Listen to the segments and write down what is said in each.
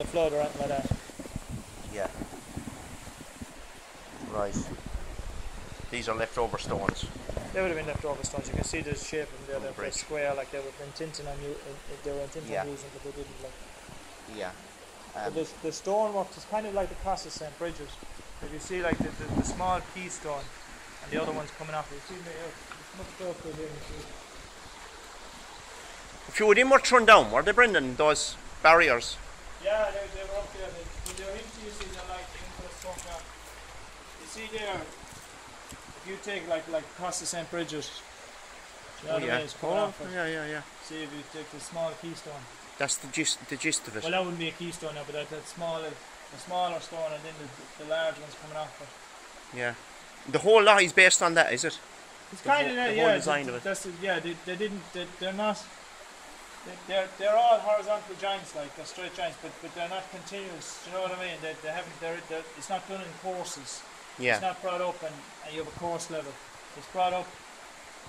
the flood or anything like that. Yeah. Right. These are leftover stones. They would have been leftover stones. You can see the shape of them there. They're Bridge. square, like they would have been tinting on you. They were tinting on using, but they didn't. Like. Yeah. But the stonework is kind of like the cross of St. Bridget. If you see like the small keystone and the other ones coming off, you see it's much closer there. A few of them were thrown down, were they, Brendan? Those barriers? Yeah, they were up there. When they were empty, you see they're like into the stone now. You see there, if you take like across the St. Bridget, you know yeah. it's coming off it. Yeah. See if you take the small keystone. That's the gist of it. Well, that wouldn't be a keystone now, but that smaller stone, and then the large ones coming off it. Yeah. The whole lot is based on that, is it? It's kind of the yeah. whole design of it. That's they didn't. They're not. They're all horizontal joints, like they're straight joints, but they're not continuous. Do you know what I mean? They haven't. It's not done in courses. Yeah. It's not brought up and you have a course level. It's brought up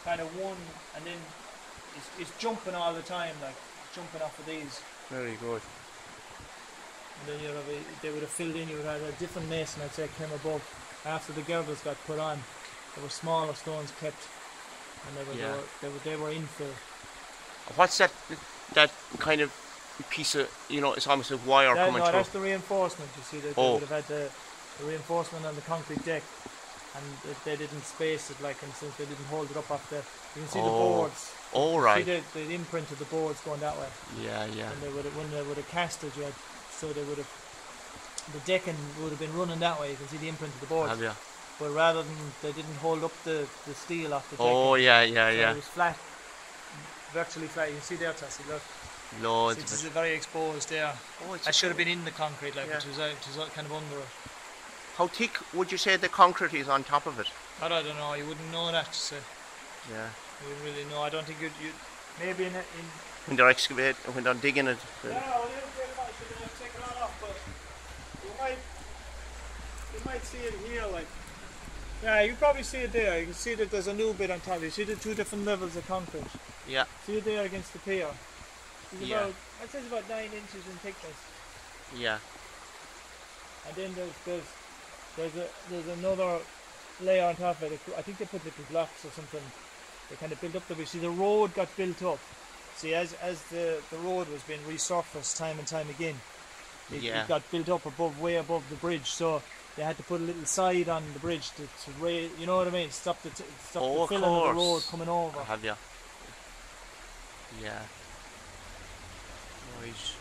kind of one, and then it's jumping all the time, like jumping off of these. Very good. And then they would have filled in. You would have a different mason, I'd say, came above after the girders got put on. There were smaller stones kept, and they were infill. What's that kind of piece of, it's almost a wire coming through? No, that's the reinforcement. You see, they would have had the reinforcement on the concrete deck, and they didn't space it, like, and since they didn't hold it up off the, you can see the boards. Oh, right. See the imprint of the boards going that way. Yeah. And when they would have cast it, so they would have, the decking would have been running that way. You can see the imprint of the boards. Yeah. But rather than, they didn't hold up the steel off the decking. Oh, yeah. So it was flat, virtually flat. You can see there, Tassie, look. Loads It's of it. very exposed there. Oh, that should have been in the concrete, like, it was kind of under it. How thick would you say the concrete is on top of it? I don't know, you wouldn't know that, so. Yeah. You wouldn't really know. I don't think you'd maybe in when they're excavating, when they're digging it. Yeah, well, they should take it all off, but you might see it here, like. Yeah, you can probably see it there. You can see that there's a new bit on top. You see the two different levels of concrete. Yeah. See it there against the pier. It's Yeah. I'd say it's about 9 inches in thickness. Yeah. And then there's another layer on top of it. I think they put little blocks or something. They kind of built up you see the road got built up. See, as the road was being resurfaced time and time again, it got built up way above the bridge. So they had to put a little side on the bridge to raise, you know what I mean? Stop the filling of the road coming over. Have you? Yeah. Right.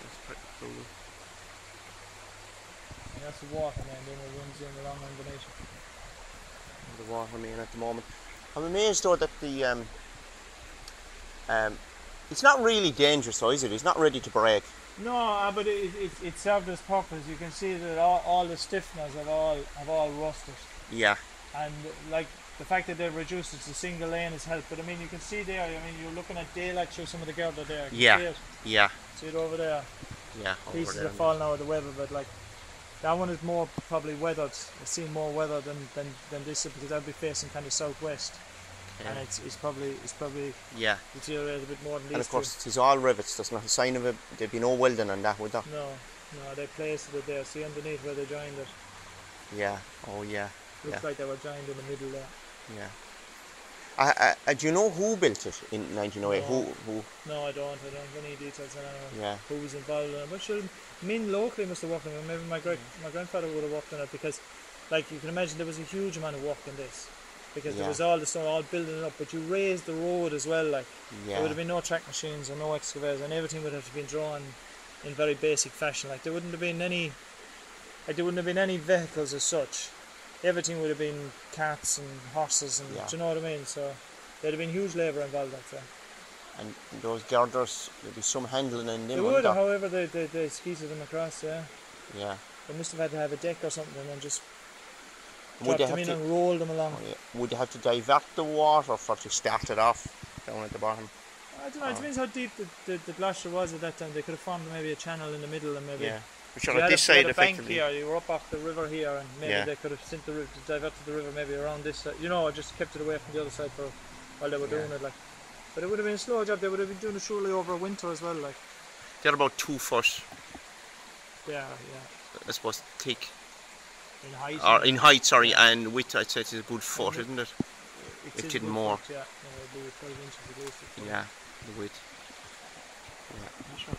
That's pretty cool. And that's the water, man. Then it runs in along underneath. The water main at the moment. I'm amazed though that the it's not really dangerous though, is it? It's not ready to break. No, but it served its purpose. You can see that all the stiffeners have all rusted. Yeah. And like the fact that they've reduced it to single lane has helped. But I mean, you can see there. I mean, you're looking at daylight through some of the girder there. Yeah. See it? Yeah. See it over there. Yeah. Pieces are falling out of the weather, but like that one is more probably weathered. It's seen more weather than this because that'll be facing kind of southwest. Yeah. And it's probably deteriorated a bit more than these. And of course it's all rivets. There's not a sign of it. There'd be no welding on that, would there? No, they placed it there. See underneath where they joined it. Yeah. Oh yeah. Looks like they were joined in the middle there. Yeah. Do you know who built it in 1908? No. Who? No, I don't have any details on it. Yeah. Who was involved in it? But sure, men locally must have worked on it. Maybe my grandfather would have worked on it because, like you can imagine, there was a huge amount of work in this. Because there was all the stone, all building it up, but you raised the road as well. Like there would have been no track machines or no excavators, and everything would have to be drawn in very basic fashion. Like there wouldn't have been any vehicles as such. Everything would have been carts and horses, and do you know what I mean? So there'd have been huge labour involved, I'd say. And those girders, there'd be some handling in them. They would, however, they skeeted them across. Yeah. Yeah. They must have had to have a deck or something, and just. Would them in and roll them along. Would you have to divert the water to start it off down at the bottom? I don't know, it depends how deep the Glasha was at that time. They could have formed maybe a channel in the middle and maybe... Yeah, but sure, at this side effectively... Here, you were up off the river here and maybe they could have sent diverted the river maybe around this side. You know, just kept it away from the other side while they were doing it. Like. But it would have been a slow job. They would have been doing it surely over a winter as well. Like. They're about 2 foot, They are, yeah. I suppose, thick. In height. Or in height, sorry, Yeah. and width, I'd say it's a good foot, And isn't it? It's If a didn't good more. foot, yeah. It'll be 12 inches at least. Yeah, the width. Yeah.